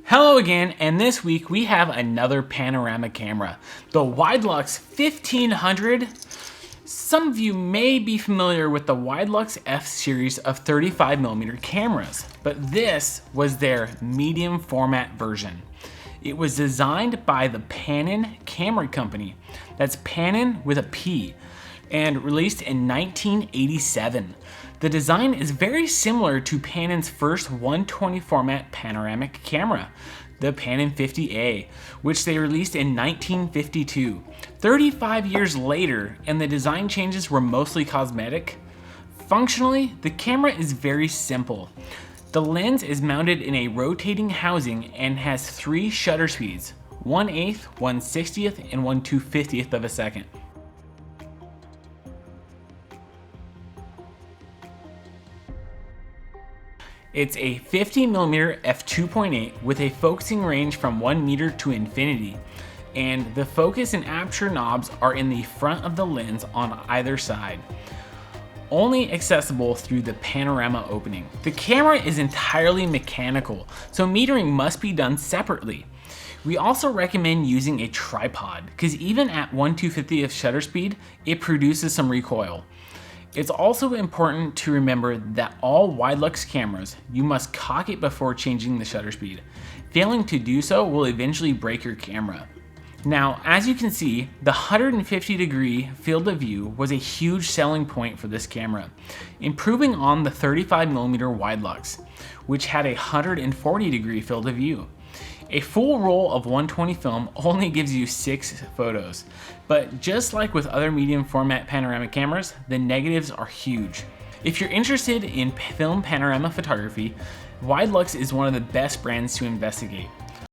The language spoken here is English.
Hello again, and this week we have another panorama camera, the Widelux 1500. Some of you may be familiar with the Widelux F series of 35mm cameras, but this was their medium format version. It was designed by the Panon Camera Company, that's Panon with a P, and released in 1987. The design is very similar to Panon's first 120 format panoramic camera, the Panon 50A, which they released in 1952. 35 years later, and the design changes were mostly cosmetic. Functionally, the camera is very simple. The lens is mounted in a rotating housing and has 3 shutter speeds, 1/8, 1/60th, and 1/250th of a second. It's a 50mm f2.8 with a focusing range from 1 meter to infinity, and the focus and aperture knobs are in the front of the lens on either side, only accessible through the panorama opening. The camera is entirely mechanical, so metering must be done separately. We also recommend using a tripod, because even at 1/250th shutter speed, it produces some recoil. It's also important to remember that all Widelux cameras, you must cock it before changing the shutter speed. Failing to do so will eventually break your camera. Now, as you can see, the 150-degree field of view was a huge selling point for this camera, improving on the 35mm Widelux, which had a 140-degree field of view. A full roll of 120 film only gives you 6 photos, but just like with other medium format panoramic cameras, the negatives are huge. If you're interested in film panorama photography, Widelux is one of the best brands to investigate.